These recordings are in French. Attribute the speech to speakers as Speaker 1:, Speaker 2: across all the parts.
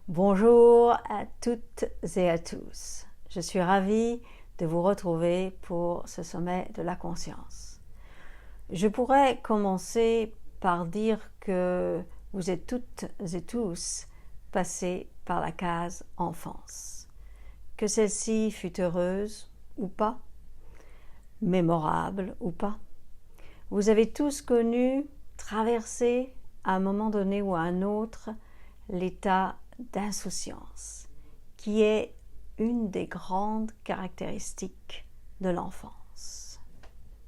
Speaker 1: Bonjour à toutes et à tous. Je suis ravie de vous retrouver pour ce sommet de la conscience. Je pourrais commencer par dire que vous êtes toutes et tous passés par la case enfance. Que celle-ci fut heureuse ou pas, mémorable ou pas. Vous avez tous connu, traversé à un moment donné ou à un autre, l'état d'insouciance, qui est une des grandes caractéristiques de l'enfance.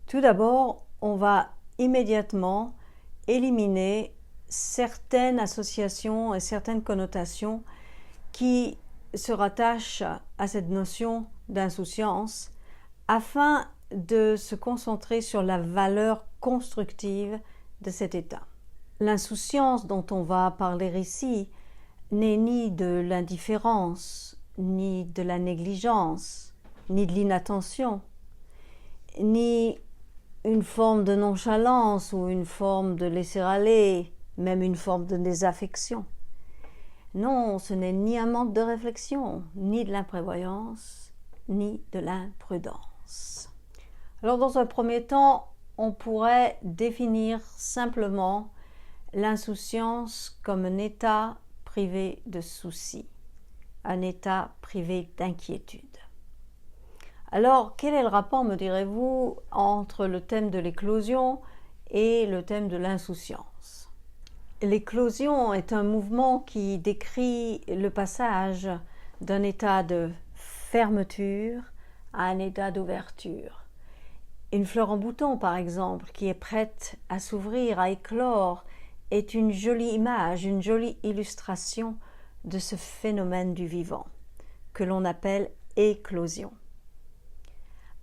Speaker 1: Tout d'abord, on va immédiatement éliminer certaines associations et certaines connotations qui se rattachent à cette notion d'insouciance afin de se concentrer sur la valeur constructive de cet état. L'insouciance dont on va parler ici n'est ni de l'indifférence, ni de la négligence, ni de l'inattention, ni une forme de nonchalance ou une forme de laisser-aller, même une forme de désaffection. Non, ce n'est ni un manque de réflexion, ni de l'imprévoyance, ni de l'imprudence. Alors dans un premier temps, on pourrait définir simplement l'insouciance comme un état privé de soucis, un état privé d'inquiétude. Alors, quel est le rapport, me direz-vous, entre le thème de l'éclosion et le thème de l'insouciance? L'éclosion est un mouvement qui décrit le passage d'un état de fermeture à un état d'ouverture. Une fleur en bouton, par exemple, qui est prête à s'ouvrir, à éclore, est une jolie image, une jolie illustration de ce phénomène du vivant, que l'on appelle éclosion.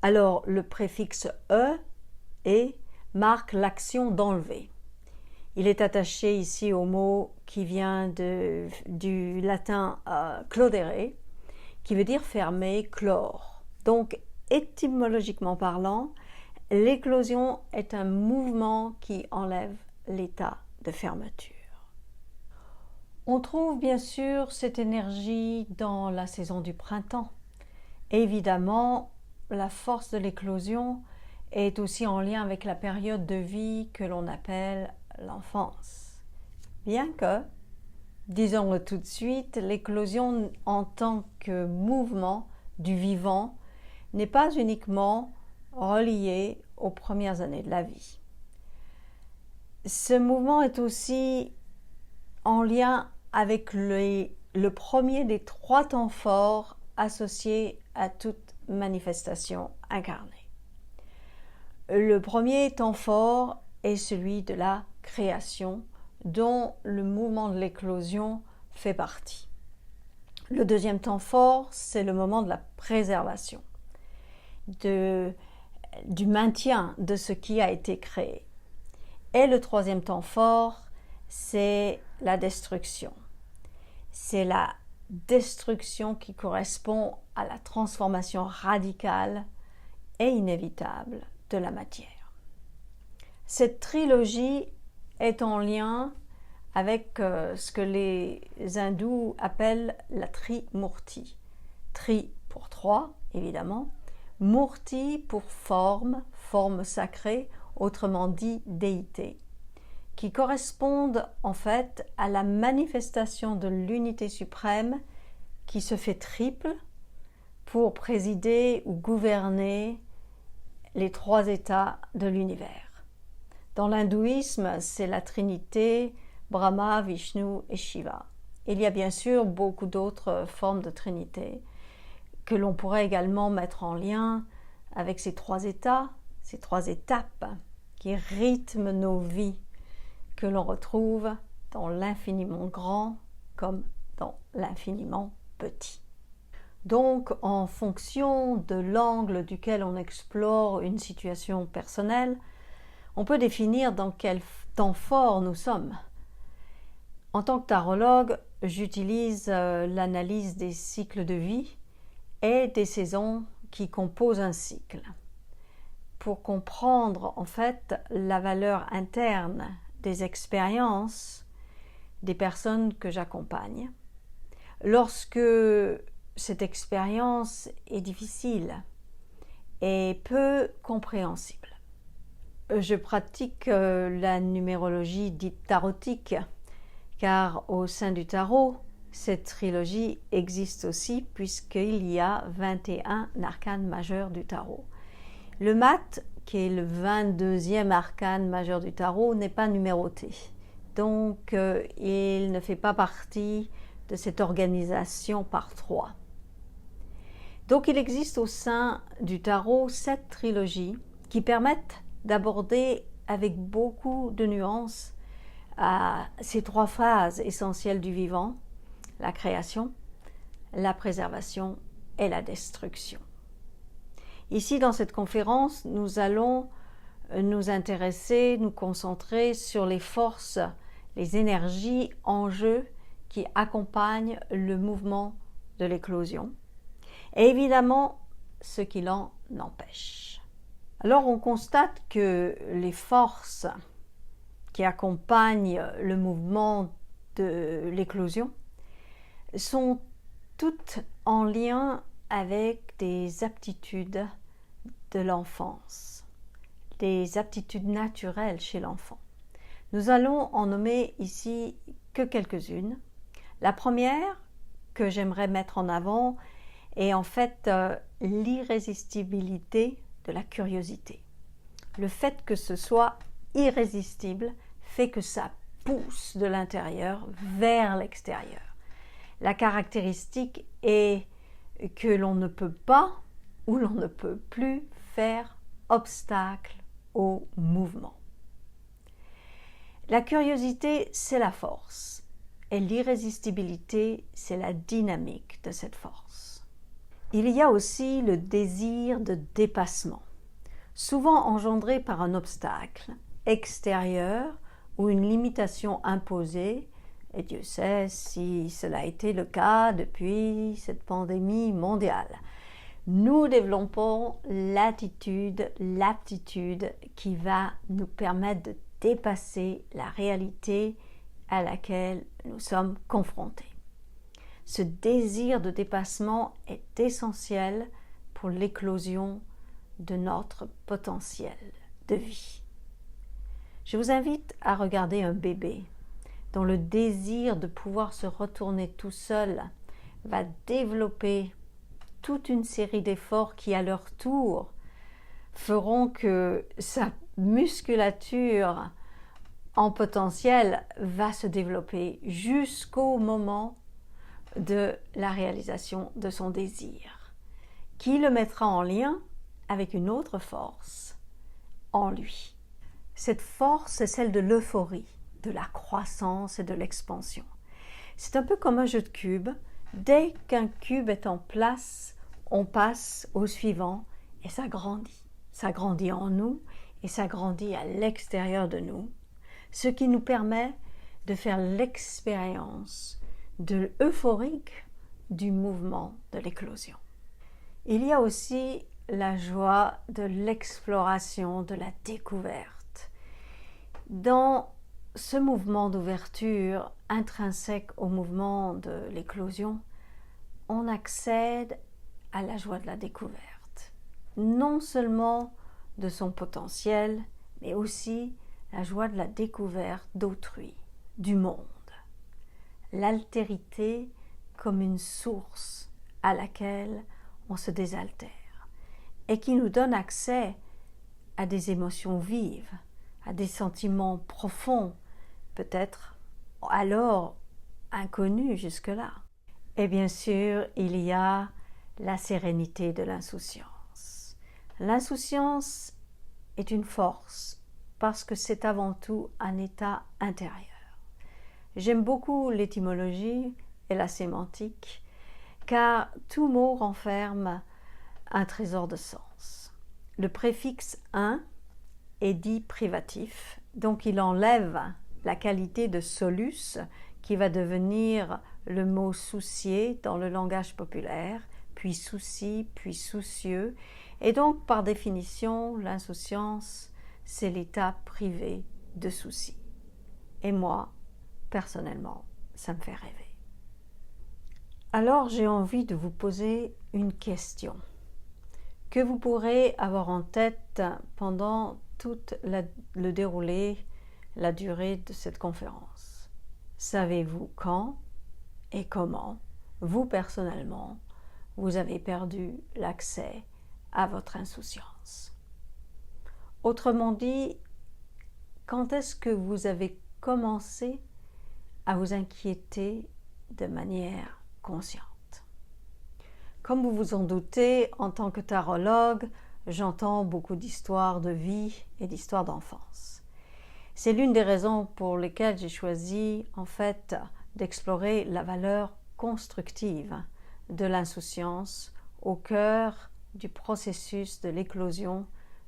Speaker 1: Alors, le préfixe « e » et marque l'action d'enlever. Il est attaché ici au mot qui vient du latin claudere, qui veut dire fermer, clore. Donc, étymologiquement parlant, l'éclosion est un mouvement qui enlève l'état de fermeture. On trouve bien sûr cette énergie dans la saison du printemps. Évidemment, la force de l'éclosion est aussi en lien avec la période de vie que l'on appelle l'enfance. Bien que, disons-le tout de suite, l'éclosion en tant que mouvement du vivant n'est pas uniquement reliée aux premières années de la vie. Ce mouvement est aussi en lien avec le premier des 3 temps forts associés à toute manifestation incarnée. Le premier temps fort est celui de la création, dont le mouvement de l'éclosion fait partie. Le deuxième temps fort, c'est le moment de la préservation, du maintien de ce qui a été créé. Et le troisième temps fort, c'est la destruction. C'est la destruction qui correspond à la transformation radicale et inévitable de la matière. Cette trilogie est en lien avec ce que les hindous appellent la Trimurti. Tri pour 3, évidemment. Murti pour forme sacrée, autrement dit déité, qui correspondent en fait à la manifestation de l'unité suprême qui se fait triple pour présider ou gouverner les 3 états de l'univers. Dans l'hindouisme, c'est la Trinité, Brahma, Vishnu et Shiva. Il y a bien sûr beaucoup d'autres formes de Trinité que l'on pourrait également mettre en lien avec ces 3 états, ces 3 étapes qui rythment nos vies, que l'on retrouve dans l'infiniment grand comme dans l'infiniment petit. Donc, en fonction de l'angle duquel on explore une situation personnelle, on peut définir dans quel temps fort nous sommes. En tant que tarologue, j'utilise l'analyse des cycles de vie et des saisons qui composent un cycle pour comprendre en fait la valeur interne des expériences des personnes que j'accompagne, lorsque cette expérience est difficile et peu compréhensible. Je pratique la numérologie dite tarotique, car au sein du tarot, cette trilogie existe aussi puisqu'il y a 21 arcanes majeurs du tarot. Le mat, qui est le 22e arcane majeur du tarot, n'est pas numéroté. Donc, il ne fait pas partie de cette organisation par 3. Donc, il existe au sein du tarot 7 trilogies qui permettent d'aborder avec beaucoup de nuances ces 3 phases essentielles du vivant, la création, la préservation et la destruction. Ici, dans cette conférence, nous allons nous intéresser, nous concentrer sur les forces, les énergies en jeu qui accompagnent le mouvement de l'éclosion et évidemment ce qui l'en empêche. Alors on constate que les forces qui accompagnent le mouvement de l'éclosion sont toutes en lien avec des aptitudes de l'enfance, des aptitudes naturelles chez l'enfant. Nous allons en nommer ici que quelques-unes. La première que j'aimerais mettre en avant est en fait l'irrésistibilité de la curiosité. Le fait que ce soit irrésistible fait que ça pousse de l'intérieur vers l'extérieur. La caractéristique est que l'on ne peut pas ou l'on ne peut plus faire obstacle au mouvement. La curiosité, c'est la force, et l'irrésistibilité, c'est la dynamique de cette force. Il y a aussi le désir de dépassement, souvent engendré par un obstacle extérieur ou une limitation imposée, et Dieu sait si cela a été le cas depuis cette pandémie mondiale. Nous développons l'aptitude qui va nous permettre de dépasser la réalité à laquelle nous sommes confrontés. Ce désir de dépassement est essentiel pour l'éclosion de notre potentiel de vie. Je vous invite à regarder un bébé dont le désir de pouvoir se retourner tout seul va développer toute une série d'efforts qui, à leur tour, feront que sa musculature en potentiel va se développer jusqu'au moment de la réalisation de son désir, qui le mettra en lien avec une autre force en lui. Cette force est celle de l'euphorie, de la croissance et de l'expansion. C'est un peu comme un jeu de cubes. Dès qu'un cube est en place, on passe au suivant et ça grandit. Ça grandit en nous et ça grandit à l'extérieur de nous, ce qui nous permet de faire l'expérience de l'euphorique du mouvement de l'éclosion. Il y a aussi la joie de l'exploration, de la découverte. Dans ce mouvement d'ouverture intrinsèque au mouvement de l'éclosion, on accède à la joie de la découverte, non seulement de son potentiel, mais aussi la joie de la découverte d'autrui, du monde. L'altérité comme une source à laquelle on se désaltère et qui nous donne accès à des émotions vives, à des sentiments profonds, peut-être alors inconnus jusque-là. Et bien sûr, il y a la sérénité de l'insouciance. L'insouciance est une force parce que c'est avant tout un état intérieur. J'aime beaucoup l'étymologie et la sémantique car tout mot renferme un trésor de sens. Le préfixe « un » est dit privatif, donc il enlève la qualité de solus qui va devenir le mot soucier dans le langage populaire, puis souci, puis soucieux. Et donc, par définition, l'insouciance, c'est l'état privé de souci. Et moi, personnellement, ça me fait rêver. Alors j'ai envie de vous poser une question que vous pourrez avoir en tête pendant le déroulé, la durée de cette conférence. Savez-vous quand et comment, vous personnellement, vous avez perdu l'accès à votre insouciance? Autrement dit, quand est-ce que vous avez commencé à vous inquiéter de manière consciente? Comme vous vous en doutez, en tant que tarologue, j'entends beaucoup d'histoires de vie et d'histoires d'enfance. C'est l'une des raisons pour lesquelles j'ai choisi, en fait, d'explorer la valeur constructive de l'insouciance au cœur du processus de l'éclosion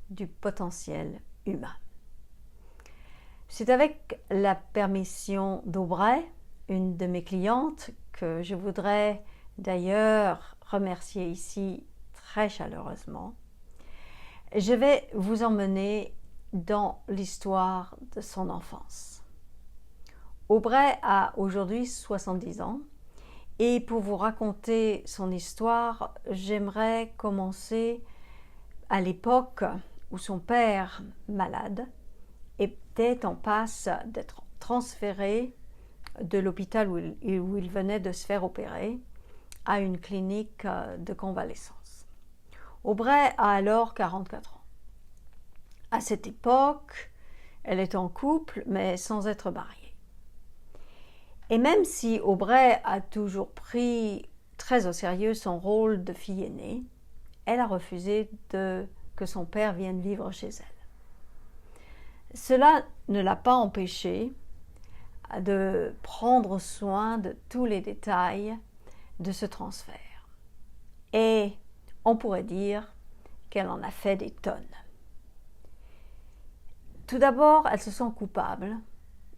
Speaker 1: du potentiel humain. C'est avec la permission d'Aubrey, une de mes clientes, que je voudrais d'ailleurs remercier ici très chaleureusement. Je vais vous emmener dans l'histoire de son enfance. Aubrey a aujourd'hui 70 ans et pour vous raconter son histoire, j'aimerais commencer à l'époque où son père, malade, était en passe d'être transféré de l'hôpital où il venait de se faire opérer à une clinique de convalescence. Aubrey a alors 44 ans. À cette époque, elle est en couple, mais sans être mariée. Et même si Aubrey a toujours pris très au sérieux son rôle de fille aînée, elle a refusé que son père vienne vivre chez elle. Cela ne l'a pas empêchée de prendre soin de tous les détails de ce transfert. Et on pourrait dire qu'elle en a fait des tonnes. Tout d'abord, elle se sent coupable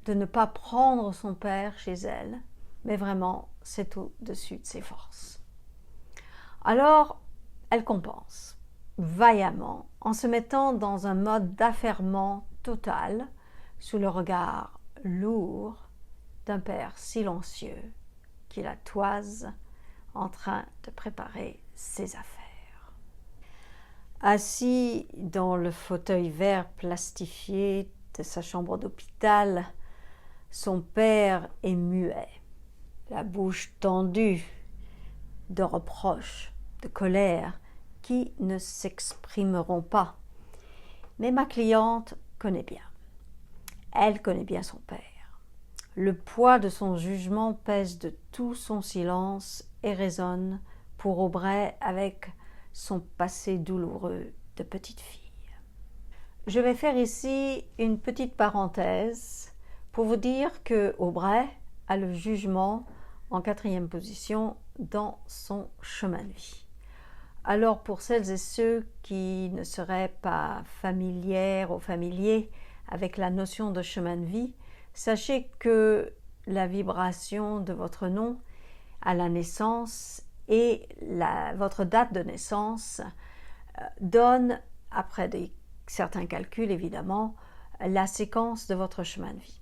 Speaker 1: de ne pas prendre son père chez elle, mais vraiment, c'est au-dessus de ses forces. Alors, elle compense vaillamment en se mettant dans un mode d'affairement total sous le regard lourd d'un père silencieux qui la toise en train de préparer ses affaires. Assis dans le fauteuil vert plastifié de sa chambre d'hôpital, son père est muet, la bouche tendue de reproches, de colère, qui ne s'exprimeront pas. Mais ma cliente connaît bien. Elle connaît bien son père. Le poids de son jugement pèse de tout son silence et résonne pour Aubrey avec son passé douloureux de petite fille. Je vais faire ici une petite parenthèse pour vous dire que Aubrey a le jugement en 4e position dans son chemin de vie. Alors pour celles et ceux qui ne seraient pas familières ou familiers avec la notion de chemin de vie, sachez que la vibration de votre nom à la naissance et votre date de naissance donne, après certains calculs évidemment, la séquence de votre chemin de vie,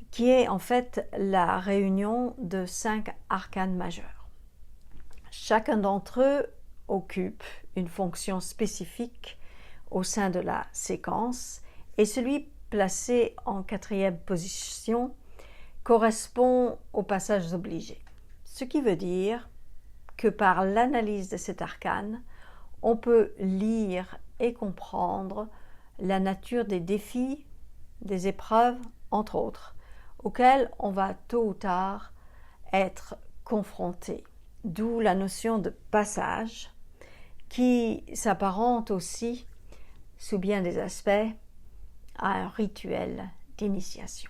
Speaker 1: qui est en fait la réunion de 5 arcanes majeurs. Chacun d'entre eux occupe une fonction spécifique au sein de la séquence et celui placé en 4e position correspond aux passages obligés. Ce qui veut dire que par l'analyse de cet arcane, on peut lire et comprendre la nature des défis, des épreuves, entre autres, auxquels on va tôt ou tard être confronté. D'où la notion de passage qui s'apparente aussi, sous bien des aspects, à un rituel d'initiation.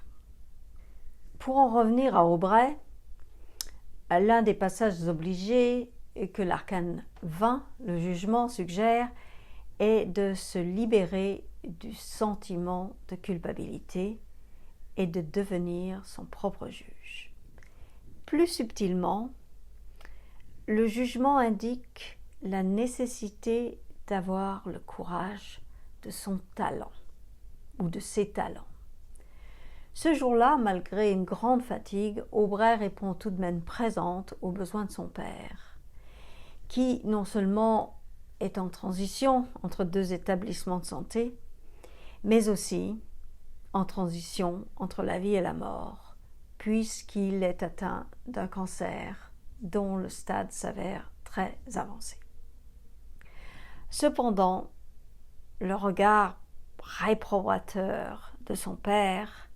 Speaker 1: Pour en revenir à Aubrey, l'un des passages obligés que l'arcane 20, le jugement, suggère est de se libérer du sentiment de culpabilité et de devenir son propre juge. Plus subtilement, le jugement indique la nécessité d'avoir le courage de son talent ou de ses talents. Ce jour-là, malgré une grande fatigue, Aubrey répond tout de même présente aux besoins de son père, qui non seulement est en transition entre deux établissements de santé, mais aussi en transition entre la vie et la mort, puisqu'il est atteint d'un cancer dont le stade s'avère très avancé. Cependant, le regard réprobateur de son père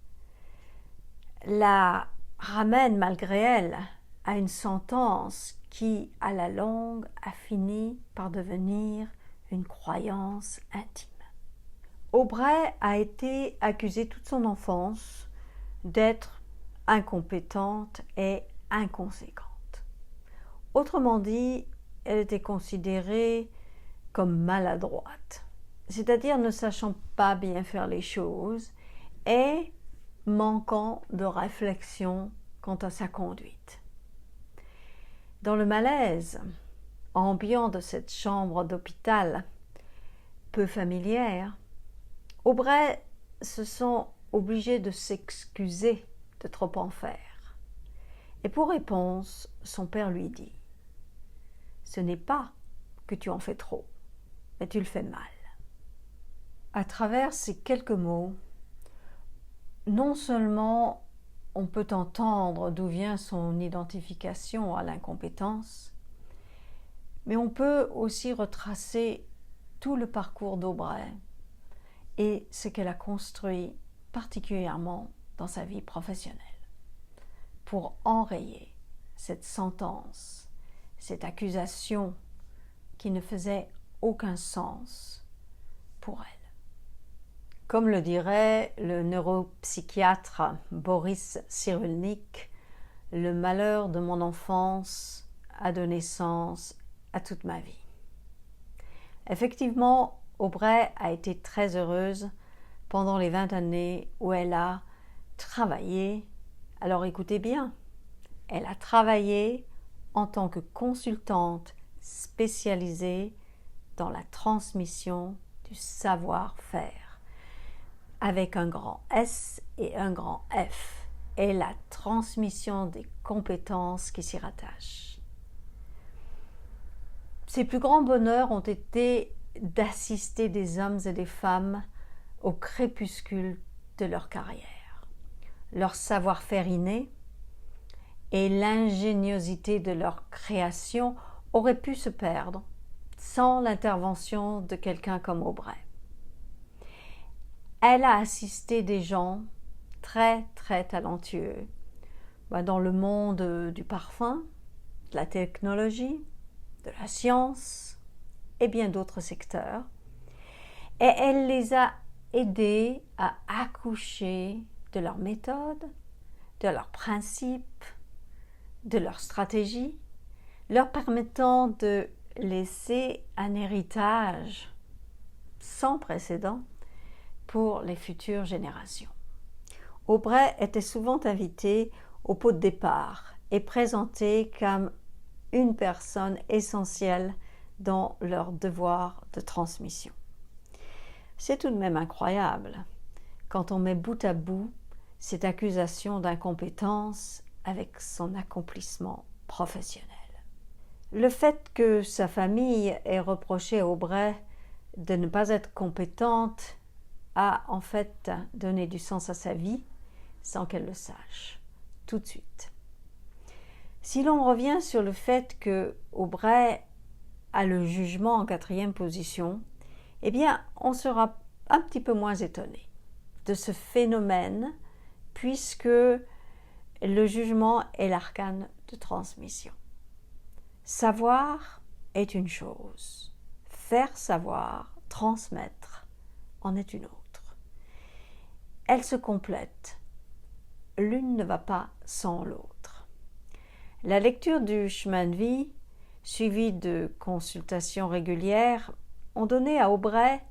Speaker 1: la ramène malgré elle à une sentence qui, à la longue, a fini par devenir une croyance intime. Aubrey a été accusée toute son enfance d'être incompétente et inconséquente. Autrement dit, elle était considérée comme maladroite, c'est-à-dire ne sachant pas bien faire les choses et manquant de réflexion quant à sa conduite. Dans le malaise ambiant de cette chambre d'hôpital peu familière, Aubrey se sent obligé de s'excuser de trop en faire. Et pour réponse, son père lui dit « Ce n'est pas que tu en fais trop, mais tu le fais mal. » À travers ces quelques mots, non seulement on peut entendre d'où vient son identification à l'incompétence, mais on peut aussi retracer tout le parcours d'Aubrey et ce qu'elle a construit particulièrement dans sa vie professionnelle pour enrayer cette sentence, cette accusation qui ne faisait aucun sens pour elle. Comme le dirait le neuropsychiatre Boris Cyrulnik, le malheur de mon enfance a donné sens à toute ma vie. Effectivement, Aubrey a été très heureuse pendant les 20 années où elle a travaillé. Alors écoutez bien, elle a travaillé en tant que consultante spécialisée dans la transmission du savoir-faire, avec un grand S et un grand F, et la transmission des compétences qui s'y rattachent. Ses plus grands bonheurs ont été d'assister des hommes et des femmes au crépuscule de leur carrière. Leur savoir-faire inné et l'ingéniosité de leur création auraient pu se perdre sans l'intervention de quelqu'un comme Aubrey. Elle a assisté des gens très très talentueux dans le monde du parfum, de la technologie, de la science et bien d'autres secteurs. Et elle les a aidés à accoucher de leurs méthodes, de leurs principes, de leurs stratégies, leur permettant de laisser un héritage sans précédent pour les futures générations. Aubrey était souvent invitée au pot de départ et présentée comme une personne essentielle dans leur devoir de transmission. C'est tout de même incroyable quand on met bout à bout cette accusation d'incompétence avec son accomplissement professionnel. Le fait que sa famille ait reproché à Aubrey de ne pas être compétente a en fait donné du sens à sa vie sans qu'elle le sache tout de suite. Si l'on revient sur le fait que Aubrey a le jugement en 4e position, eh bien on sera un petit peu moins étonné de ce phénomène puisque le jugement est l'arcane de transmission. Savoir est une chose, faire savoir, transmettre en est une autre. Elles se complètent, l'une ne va pas sans l'autre. La lecture du chemin de vie, suivie de consultations régulières, ont donné à Aubrey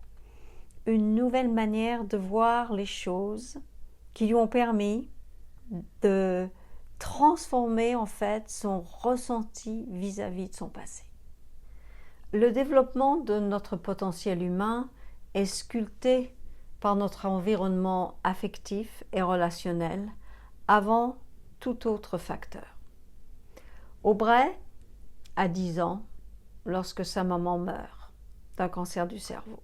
Speaker 1: une nouvelle manière de voir les choses qui lui ont permis de transformer en fait son ressenti vis-à-vis de son passé. Le développement de notre potentiel humain est sculpté par notre environnement affectif et relationnel avant tout autre facteur. Aubrey a 10 ans lorsque sa maman meurt d'un cancer du cerveau.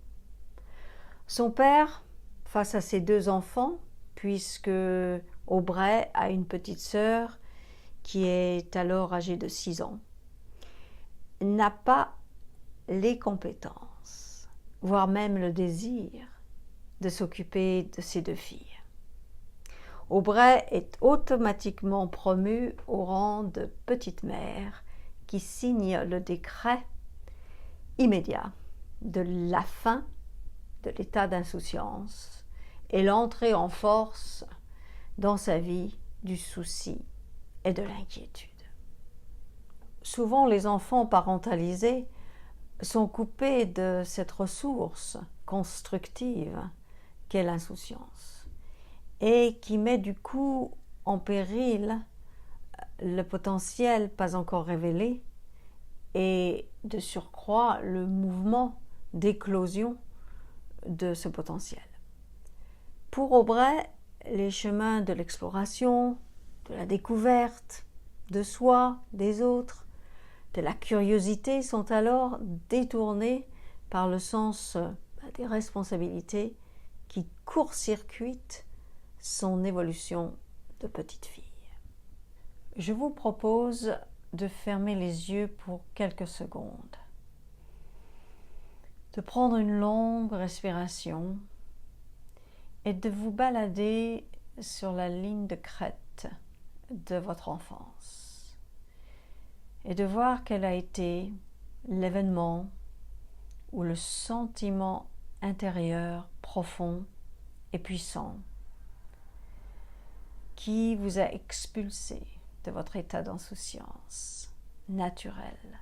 Speaker 1: Son père, face à ses 2 enfants, puisque Aubrey a une petite sœur qui est alors âgée de 6 ans, n'a pas les compétences, voire même le désir de s'occuper de ses 2 filles. Aubrey est automatiquement promue au rang de petite mère qui signe le décret immédiat de la fin de l'état d'insouciance et l'entrée en force dans sa vie du souci et de l'inquiétude. Souvent, les enfants parentalisés sont coupés de cette ressource constructive qu'est l'insouciance et qui met du coup en péril le potentiel pas encore révélé et de surcroît le mouvement d'éclosion de ce potentiel. Pour Aubrey, les chemins de l'exploration, de la découverte de soi, des autres, de la curiosité sont alors détournés par le sens des responsabilités qui court-circuitent son évolution de petite fille. Je vous propose de fermer les yeux pour quelques secondes, de prendre une longue respiration et de vous balader sur la ligne de crête de votre enfance et de voir quel a été l'événement ou le sentiment intérieur profond et puissant qui vous a expulsé de votre état d'insouciance naturelle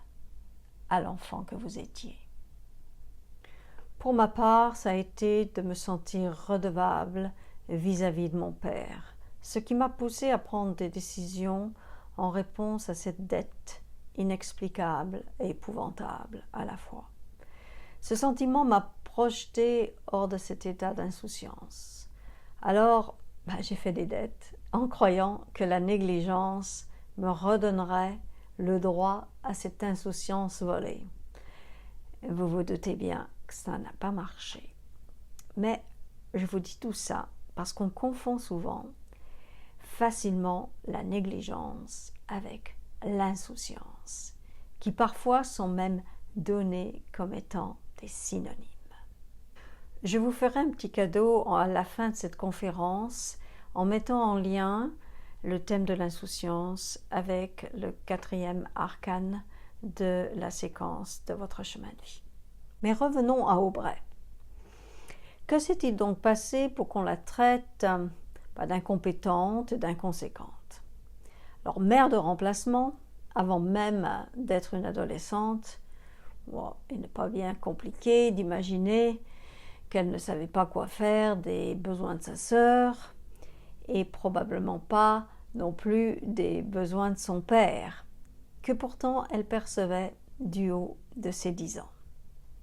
Speaker 1: à l'enfant que vous étiez. Pour ma part, ça a été de me sentir redevable vis-à-vis de mon père, ce qui m'a poussé à prendre des décisions en réponse à cette dette inexplicable et épouvantable à la fois. Ce sentiment m'a projeté hors de cet état d'insouciance. Alors, j'ai fait des dettes en croyant que la négligence me redonnerait le droit à cette insouciance volée. Vous vous doutez bien que ça n'a pas marché. Mais je vous dis tout ça parce qu'on confond souvent facilement la négligence avec l'insouciance, qui parfois sont même données comme étant des synonymes. Je vous ferai un petit cadeau à la fin de cette conférence en mettant en lien le thème de l'insouciance avec le 4e arcane de la séquence de votre chemin de vie. Mais revenons à Aubrey. Que s'est-il donc passé pour qu'on la traite d'incompétente, d'inconséquente? Alors, mère de remplacement, avant même d'être une adolescente, il n'est pas bien compliqué d'imaginer qu'elle ne savait pas quoi faire des besoins de sa sœur et probablement pas non plus des besoins de son père, que pourtant elle percevait du haut de ses 10 ans.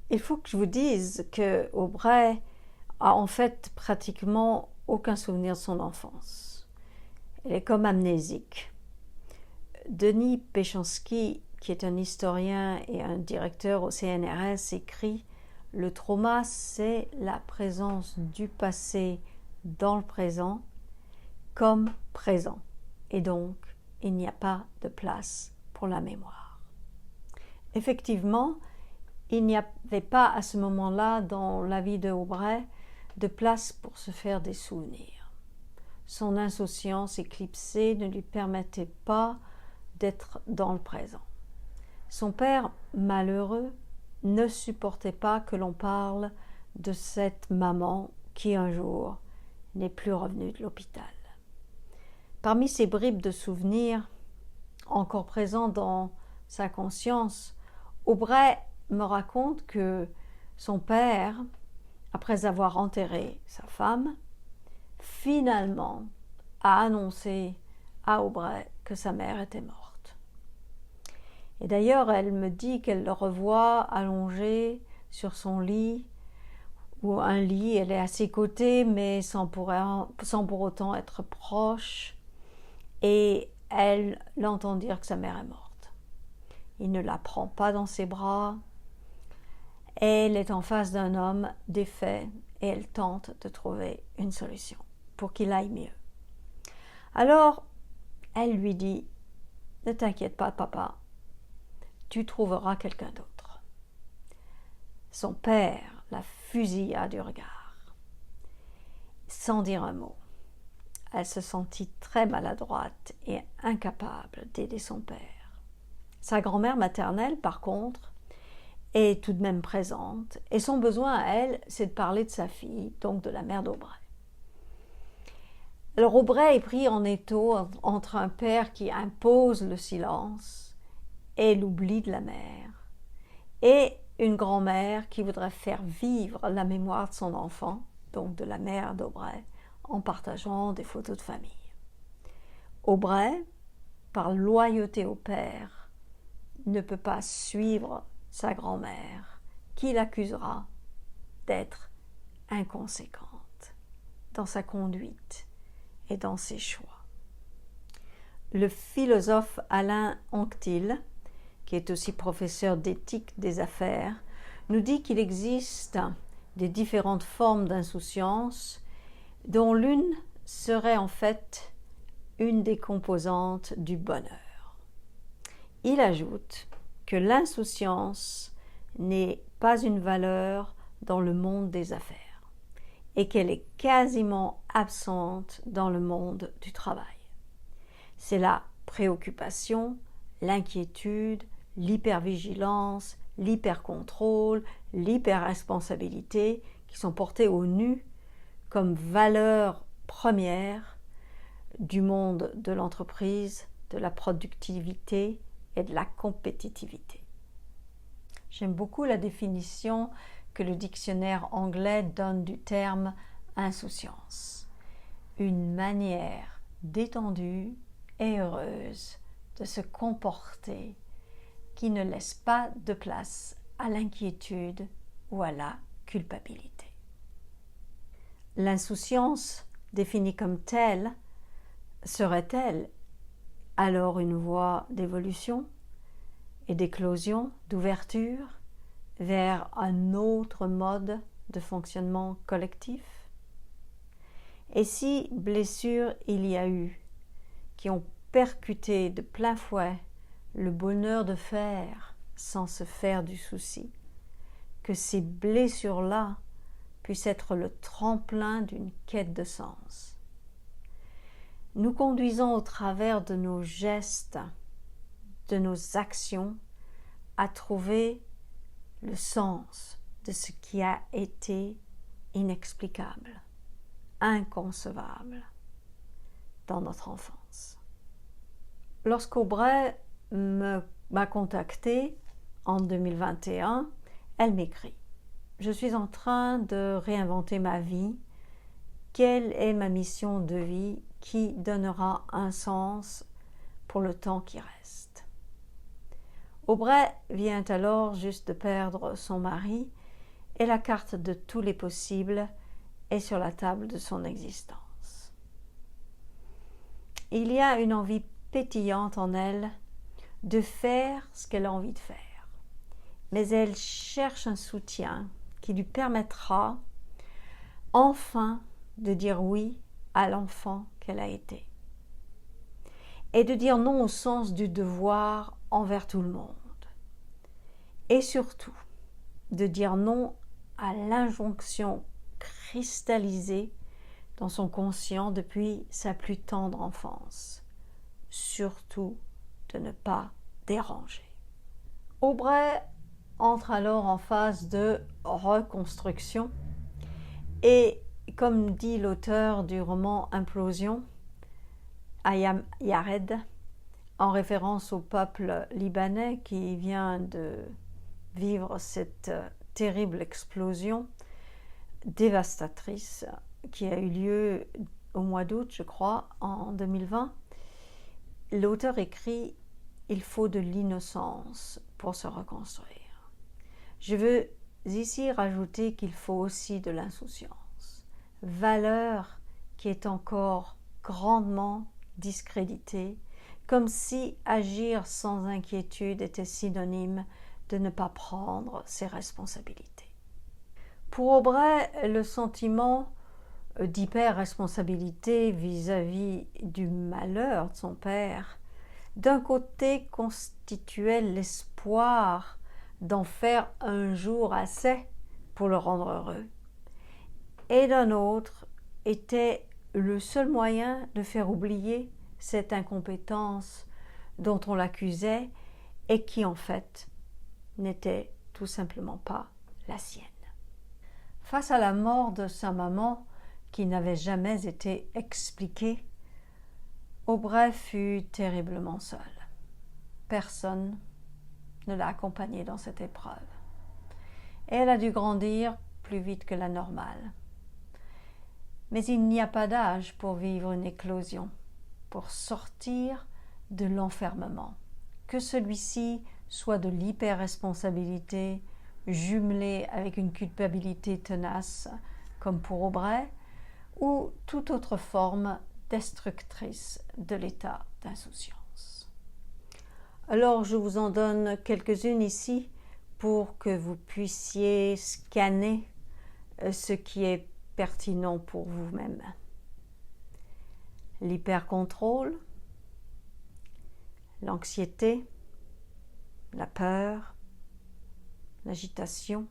Speaker 1: Il faut que je vous dise que Aubrey a en fait pratiquement aucun souvenir de son enfance. Elle est comme amnésique. Denis Péchanski, qui est un historien et un directeur au CNRS, écrit « Le trauma, c'est la présence du passé dans le présent comme présent. Et donc, il n'y a pas de place pour la mémoire. » Effectivement, il n'y avait pas à ce moment-là dans la vie de Aubrey de place pour se faire des souvenirs. Son insouciance éclipsée ne lui permettait pas d'être dans le présent. Son père, malheureux, ne supportait pas que l'on parle de cette maman qui un jour n'est plus revenue de l'hôpital. Parmi ces bribes de souvenirs encore présents dans sa conscience, Aubrey me raconte que son père, après avoir enterré sa femme, finalement a annoncé à Aubrey que sa mère était morte. Et d'ailleurs, elle me dit qu'elle le revoit allongé sur son lit ou un lit, elle est à ses côtés, mais sans pour autant être proche, et elle l'entend dire que sa mère est morte. Il ne la prend pas dans ses bras, elle est en face d'un homme défait, et elle tente de trouver une solution pour qu'il aille mieux. Alors, elle lui dit « Ne t'inquiète pas, papa, tu trouveras quelqu'un d'autre. » Son père la fusilla du regard, sans dire un mot. Elle se sentit très maladroite et incapable d'aider son père. Sa grand-mère maternelle, par contre, est tout de même présente, et son besoin à elle, c'est de parler de sa fille, donc de la mère d'Aubrey. Alors Aubrey est pris en étau entre un père qui impose le silence et l'oubli de la mère, et une grand-mère qui voudrait faire vivre la mémoire de son enfant, donc de la mère d'Aubrey, en partageant des photos de famille. Aubrey, par loyauté au père, ne peut pas suivre sa grand-mère, qui l'accusera d'être inconséquente dans sa conduite et dans ses choix. Le philosophe Alain Anquetil, qui est aussi professeur d'éthique des affaires, nous dit qu'il existe des différentes formes d'insouciance, dont l'une serait en fait une des composantes du bonheur. Il ajoute que l'insouciance n'est pas une valeur dans le monde des affaires et qu'elle est quasiment absente dans le monde du travail. C'est la préoccupation, l'inquiétude, l'hypervigilance, l'hypercontrôle, l'hyperresponsabilité qui sont portés au nu comme valeurs premières du monde de l'entreprise, de la productivité et de la compétitivité. J'aime beaucoup la définition que le dictionnaire anglais donne du terme insouciance. Une manière détendue et heureuse de se comporter qui ne laisse pas de place à l'inquiétude ou à la culpabilité. L'insouciance, définie comme telle, serait-elle alors une voie d'évolution et d'éclosion, d'ouverture vers un autre mode de fonctionnement collectif? Et si blessures il y a eu qui ont percuté de plein fouet le bonheur de faire sans se faire du souci, que ces blessures-là puissent être le tremplin d'une quête de sens. Nous conduisons au travers de nos gestes, de nos actions, à trouver le sens de ce qui a été inexplicable, inconcevable dans notre enfance. Lorsqu'Aubrey m'a contactée en 2021, elle m'écrit « Je suis en train de réinventer ma vie. Quelle est ma mission de vie qui donnera un sens pour le temps qui reste ?» Aubrey vient alors juste de perdre son mari et la carte de tous les possibles est sur la table de son existence. Il y a une envie pétillante en elle de faire ce qu'elle a envie de faire, mais elle cherche un soutien qui lui permettra enfin de dire oui à l'enfant qu'elle a été et de dire non au sens du devoir envers tout le monde et surtout de dire non à l'injonction cristallisée dans son conscient depuis sa plus tendre enfance, surtout de ne pas déranger. Aubrey entre alors en phase de reconstruction et, comme dit l'auteur du roman Implosion, Ayam Yared, en référence au peuple libanais qui vient de vivre cette terrible explosion dévastatrice qui a eu lieu au mois d'août, je crois, en 2020, l'auteur écrit « Il faut de l'innocence pour se reconstruire. Je veux ici rajouter qu'il faut aussi de l'insouciance, valeur qui est encore grandement discréditée, comme si agir sans inquiétude était synonyme de ne pas prendre ses responsabilités. Pour Aubrey, le sentiment d'hyper-responsabilité vis-à-vis du malheur de son père, d'un côté constituait l'espoir d'en faire un jour assez pour le rendre heureux, et d'un autre était le seul moyen de faire oublier cette incompétence dont on l'accusait et qui en fait n'était tout simplement pas la sienne. Face à la mort de sa maman, qui n'avait jamais été expliquée, Aubrey fut terriblement seul. Personne ne l'a accompagnée dans cette épreuve. Et elle a dû grandir plus vite que la normale. Mais il n'y a pas d'âge pour vivre une éclosion, pour sortir de l'enfermement, que celui-ci soit de l'hyper-responsabilité jumelée avec une culpabilité tenace, comme pour Aubrey, ou toute autre forme destructrice de l'état d'insouciance. Alors je vous en donne quelques-unes ici pour que vous puissiez scanner ce qui est pertinent pour vous-même. L'hypercontrôle, l'anxiété, la peur, l'agitation,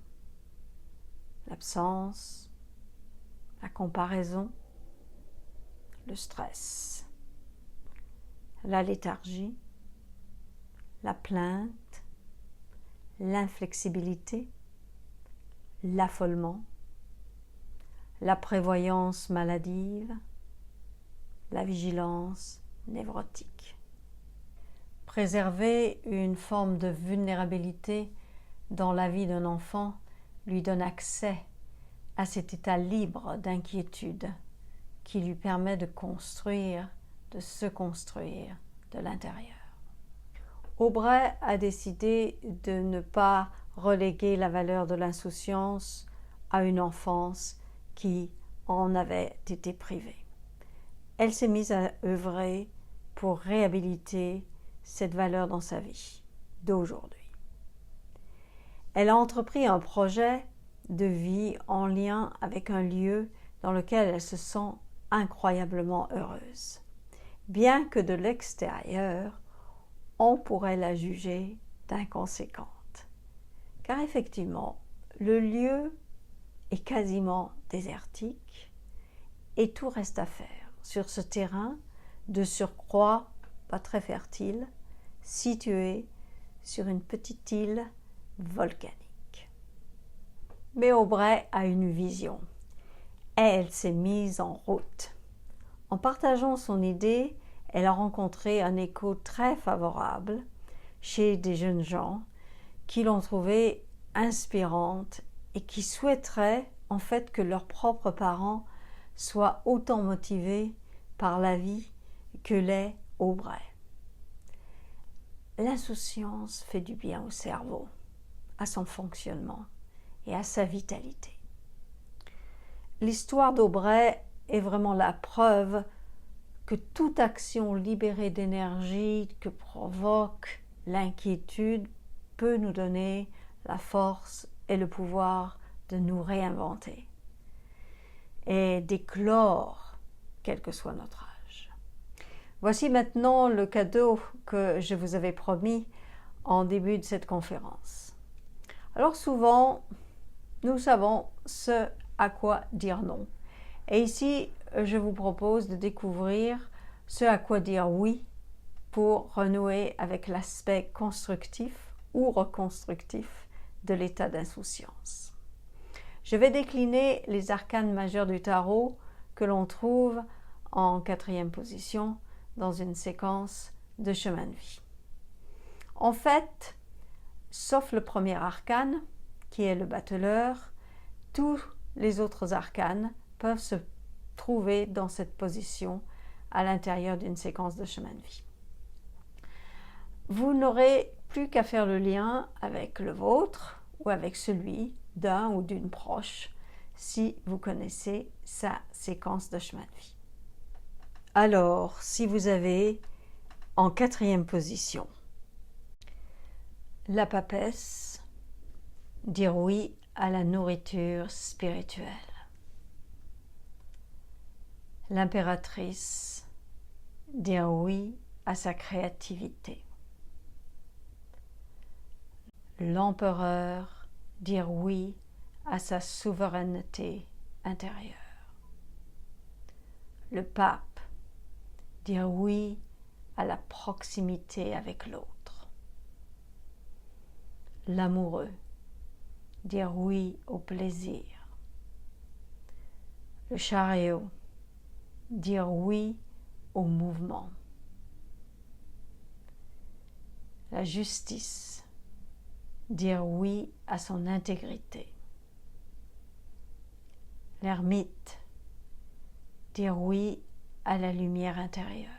Speaker 1: l'absence, la comparaison, le stress, la léthargie, la plainte, l'inflexibilité, l'affolement, la prévoyance maladive, la vigilance névrotique. Préserver une forme de vulnérabilité dans la vie d'un enfant lui donne accès à cet état libre d'inquiétude qui lui permet de construire, de se construire de l'intérieur. Aubrey a décidé de ne pas reléguer la valeur de l'insouciance à une enfance qui en avait été privée. Elle s'est mise à œuvrer pour réhabiliter cette valeur dans sa vie d'aujourd'hui. Elle a entrepris un projet de vie en lien avec un lieu dans lequel elle se sent incroyablement heureuse. Bien que de l'extérieur, on pourrait la juger d'inconséquente. Car effectivement, le lieu est quasiment désertique et tout reste à faire sur ce terrain de surcroît pas très fertile, situé sur une petite île volcanique. Mais Aubrey a une vision. Elle s'est mise en route. En partageant son idée, elle a rencontré un écho très favorable chez des jeunes gens qui l'ont trouvée inspirante et qui souhaiteraient en fait que leurs propres parents soient autant motivés par la vie que l'est Aubrey. L'insouciance fait du bien au cerveau, à son fonctionnement et à sa vitalité. L'histoire d'Aubrey est vraiment la preuve que toute action libérée d'énergie que provoque l'inquiétude peut nous donner la force et le pouvoir de nous réinventer et d'éclore, quel que soit notre âge. Voici maintenant le cadeau que je vous avais promis en début de cette conférence. Alors souvent, nous savons ce à quoi dire non. Et ici, je vous propose de découvrir ce à quoi dire oui pour renouer avec l'aspect constructif ou reconstructif de l'état d'insouciance. Je vais décliner les arcanes majeures du tarot que l'on trouve en 4e position dans une séquence de chemin de vie. En fait, sauf le premier arcane, qui est le battleur, tous les autres arcanes peuvent se trouver dans cette position à l'intérieur d'une séquence de chemin de vie. Vous n'aurez plus qu'à faire le lien avec le vôtre ou avec celui d'un ou d'une proche si vous connaissez sa séquence de chemin de vie. Alors, si vous avez en 4e position la papesse, dire oui à la nourriture spirituelle. L'impératrice, dire oui à sa créativité. L'empereur, dire oui à sa souveraineté intérieure. Le pape, dire oui à la proximité avec l'autre. L'amoureux, dire oui au plaisir. Le chariot, dire oui au mouvement. La justice, dire oui à son intégrité. L'ermite, dire oui à la lumière intérieure.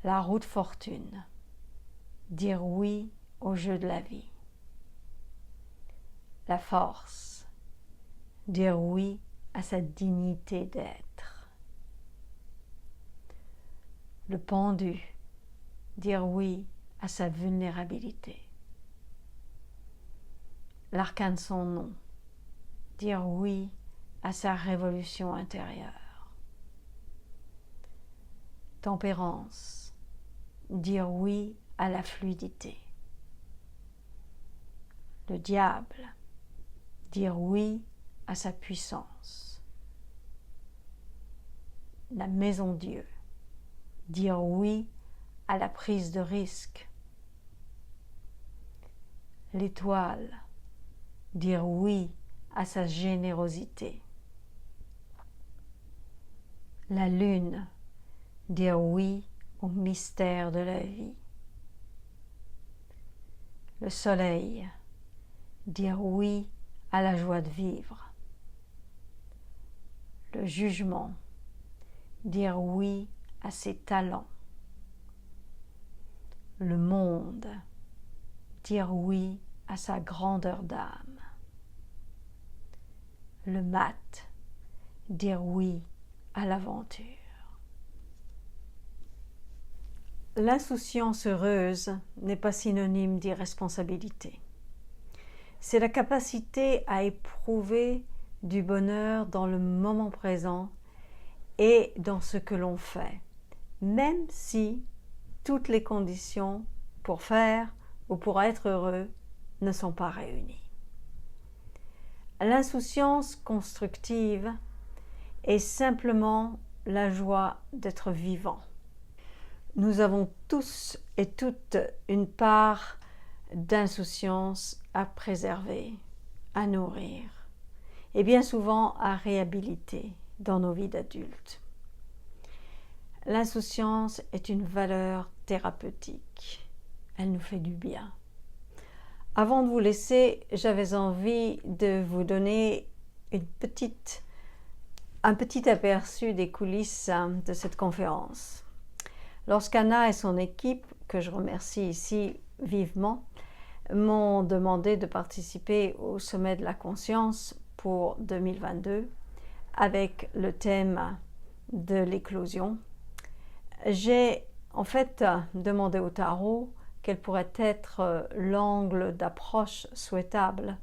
Speaker 1: La roue de fortune, dire oui au jeu de la vie. La force, dire oui à sa dignité d'être. Le pendu, dire oui à sa vulnérabilité. L'arcane son nom, dire oui à sa révolution intérieure. Tempérance, dire oui à la fluidité. Le diable, dire oui à sa puissance. La maison Dieu, dire oui à la prise de risque. L'étoile, dire oui à sa générosité. La lune, dire oui au mystère de la vie. Le soleil, dire oui à la joie de vivre. Le jugement, dire oui à ses talents. Le monde, dire oui à sa grandeur d'âme. Le mat, dire oui à l'aventure. L'insouciance heureuse n'est pas synonyme d'irresponsabilité. C'est la capacité à éprouver du bonheur dans le moment présent et dans ce que l'on fait, même si toutes les conditions pour faire ou pour être heureux ne sont pas réunies. L'insouciance constructive est simplement la joie d'être vivant. Nous avons tous et toutes une part d'insouciance à préserver, à nourrir et bien souvent à réhabiliter dans nos vies d'adultes. L'insouciance est une valeur thérapeutique. Elle nous fait du bien. Avant de vous laisser, j'avais envie de vous donner un petit aperçu des coulisses de cette conférence. Lorsqu'Anna et son équipe, que je remercie ici vivement, m'ont demandé de participer au sommet de la conscience pour 2022 avec le thème de l'éclosion, j'ai en fait demandé au tarot quel pourrait être l'angle d'approche souhaitable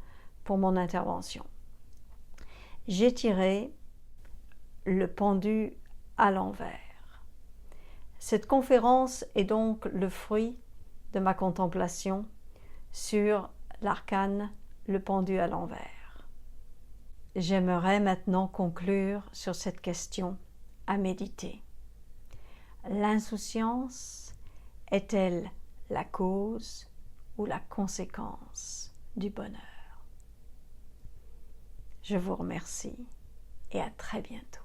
Speaker 1: pour mon intervention. J'ai tiré le pendu à l'envers. Cette conférence est donc le fruit de ma contemplation sur l'arcane, le pendu à l'envers. J'aimerais maintenant conclure sur cette question à méditer. L'insouciance est-elle la cause ou la conséquence du bonheur? Je vous remercie et à très bientôt.